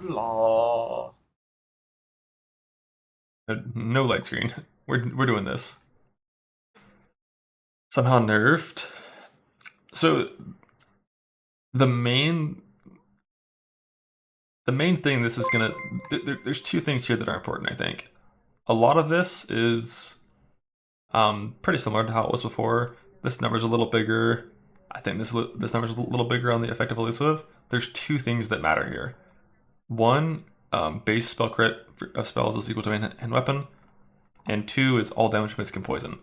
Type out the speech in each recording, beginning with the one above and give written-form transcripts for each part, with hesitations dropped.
Law. No light screen. We're doing this. Somehow nerfed. So the main the main thing this is gonna there's two things here that are important, I think. A lot of this is pretty similar to how it was before. This number's a little bigger. I think this number's a little bigger on the effective elusive. There's two things that matter here. One, base spell crit of spells is equal to a hand weapon, and two is all damage hits can poison.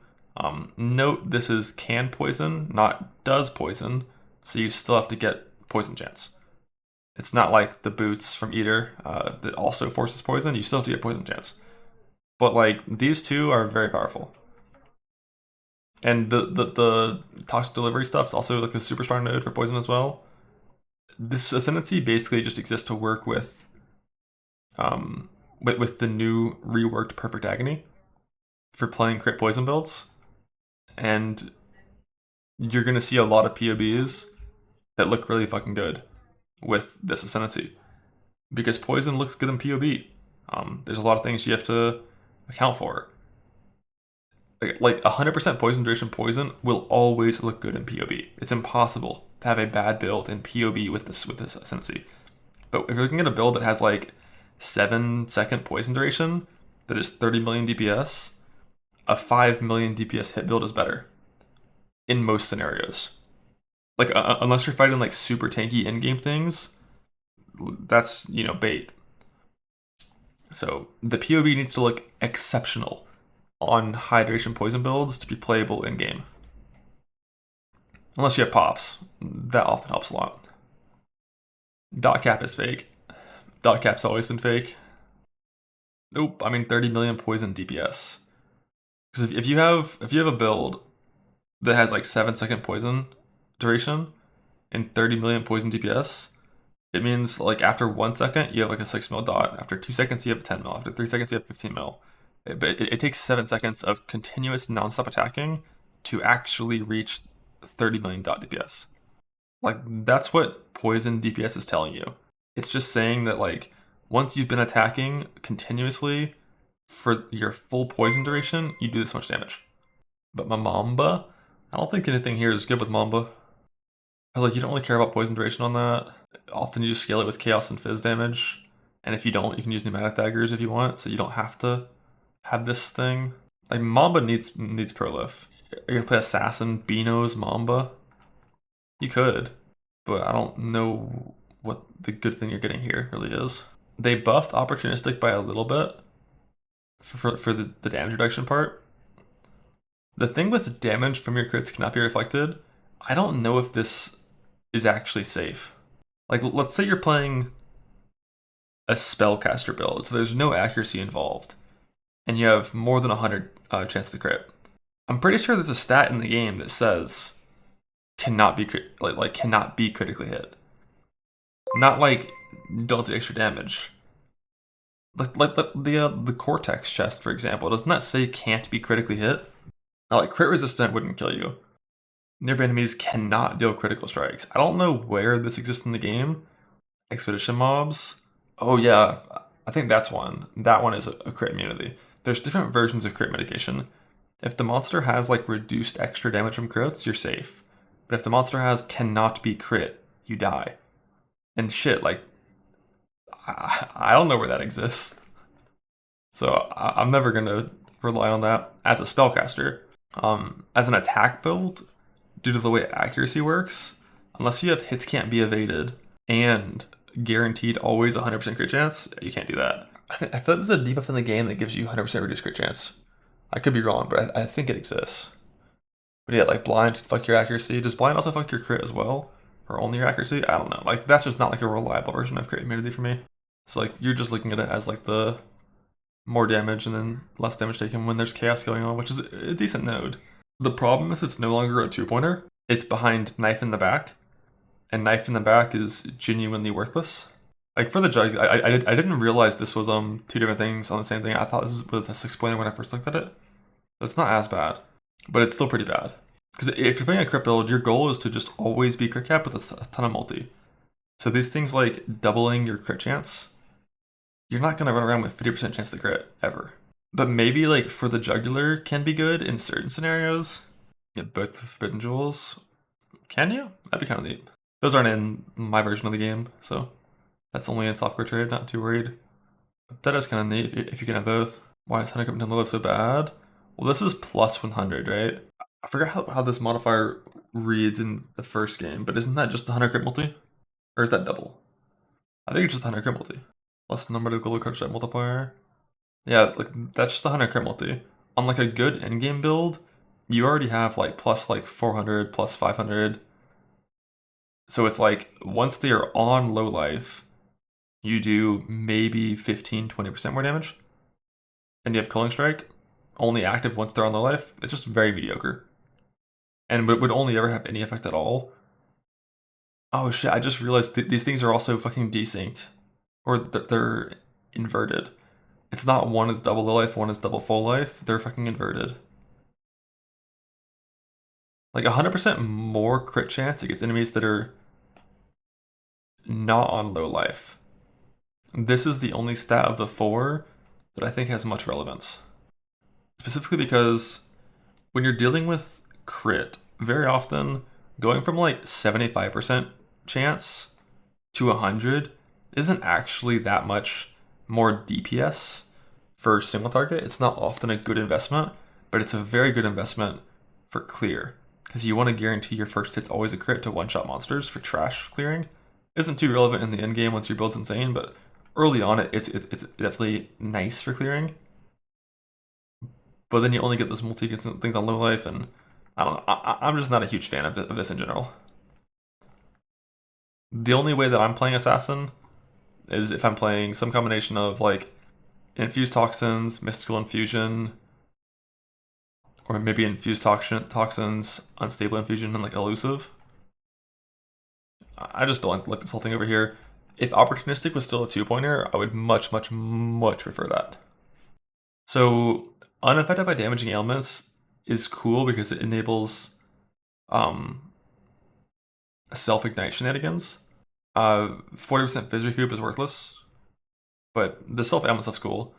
Note this is can poison, not does poison, so you still have to get poison chance. It's not like the boots from Eater that also forces poison. You still have to get poison chance. But like these two are very powerful. And the toxic delivery stuff is also like a super strong node for poison as well. This ascendancy basically just exists to work with the new reworked perfect agony for playing crit poison builds. And you're gonna see a lot of POBs that look really fucking good with this ascendancy. Because poison looks good in POB. There's a lot of things you have to account for. Like 100% poison duration poison will always look good in POB. It's impossible to have a bad build in POB with this ascendancy. But if you're looking at a build that has like 7-second poison duration that is 30 million DPS, a 5 million DPS hit build is better in most scenarios. Like unless you're fighting like super tanky in-game things, that's, you know, bait. So the POB needs to look exceptional on hydration poison builds to be playable in game. Unless you have pops. That often helps a lot. Dot cap is fake. Dot cap's always been fake. Nope, I mean 30 million poison DPS. Because if you have a build that has like 7-second poison duration and 30 million poison DPS, it means like after 1 second you have like a 6 mil dot. After 2 seconds you have a 10 mil. After 3 seconds you have 15 mil. But it takes 7 seconds of continuous non-stop attacking to actually reach 30 million dot DPS. Like, that's what poison DPS is telling you. It's just saying that, like, once you've been attacking continuously for your full poison duration, you do this much damage. But my Mamba, I don't think anything here is good with Mamba. I was like, you don't really care about poison duration on that. Often you just scale it with chaos and fizz damage. And if you don't, you can use pneumatic daggers if you want, so you don't have to have this thing. Like, Mamba needs prolif. Are you gonna play Assassin, Beano's Mamba? You could, but I don't know what the good thing you're getting here really is. They buffed opportunistic by a little bit for the damage reduction part. The thing with damage from your crits cannot be reflected, I don't know if this is actually safe. Like, let's say you're playing a spellcaster build, so there's no accuracy involved, and you have more than 100 chance to crit. I'm pretty sure there's a stat in the game that says cannot be cannot be critically hit. Not like don't do extra damage. Like the Cortex chest, for example, doesn't that say can't be critically hit? Now, like crit resistant wouldn't kill you. Nearby enemies cannot deal critical strikes. I don't know where this exists in the game. Expedition mobs. Oh yeah, I think that's one. That one is a crit immunity. There's different versions of crit mitigation. If the monster has like reduced extra damage from crits, you're safe. But if the monster has cannot be crit, you die. And shit, like, I don't know where that exists. So I'm never gonna rely on that as a spellcaster. As an attack build, due to the way accuracy works, unless you have hits can't be evaded and guaranteed always 100% crit chance, you can't do that. I feel like there's a debuff in the game that gives you 100% reduced crit chance. I could be wrong, but I think it exists. But yeah, like blind fuck your accuracy. Does blind also fuck your crit as well? Or only your accuracy? I don't know. Like, that's just not like a reliable version of crit immunity for me. So like, you're just looking at it as like the more damage and then less damage taken when there's chaos going on, which is a decent node. The problem is it's no longer a 2-pointer. It's behind Knife in the Back. And Knife in the Back is genuinely worthless. Like for the jug, I didn't realize this was two different things on the same thing. I thought this was a 6-pointer when I first looked at it. So it's not as bad, but it's still pretty bad. Because if you're playing a crit build, your goal is to just always be crit cap with a ton of multi. So these things like doubling your crit chance you're not gonna run around with 50% chance to crit, ever. But maybe like for the jugular can be good in certain scenarios. Get both the forbidden jewels. Can you? That'd be kind of neat. Those aren't in my version of the game, so that's only in software trade, not too worried. But that is kind of neat if you can have both. Why is Honeycomb down low life so bad? Well, this is plus 100, right? I forgot how this modifier reads in the first game, but isn't that just the 100 crit multi? Or is that double? I think it's just 100 crit multi. Plus number to the global card shot multiplier. Yeah, like that's just 100 crit multi. On like a good endgame build, you already have like plus like 400, plus 500. So it's like once they are on low life, you do maybe 15-20% more damage. And you have Culling Strike, only active once they're on low life. It's just very mediocre. And would only ever have any effect at all. Oh shit, I just realized these things are also fucking desynced. Or they're inverted. It's not one is double low life, one is double full life. They're fucking inverted. Like 100% more crit chance against enemies that are not on low life. This is the only stat of the 4 that I think has much relevance. Specifically because when you're dealing with crit, very often going from like 75% chance to 100 isn't actually that much more DPS for single target. It's not often a good investment, but it's a very good investment for clear, because you want to guarantee your first hit's always a crit to one-shot monsters for trash clearing. Isn't too relevant in the end game once your build's insane, but early on it's definitely nice for clearing. But then you only get those multi things on low life, and I don't know. I'm just not a huge fan of this in general. The only way that I'm playing Assassin is if I'm playing some combination of like Infused Toxins, Mystical Infusion, or maybe Infused Toxins, Unstable Infusion, and like Elusive. I just don't like this whole thing over here. If Opportunistic was still a 2-pointer, I would much prefer that. So unaffected by damaging ailments is cool because it enables self-ignite shenanigans. 40% phys recoup is worthless, but the self-ammo stuff's cool.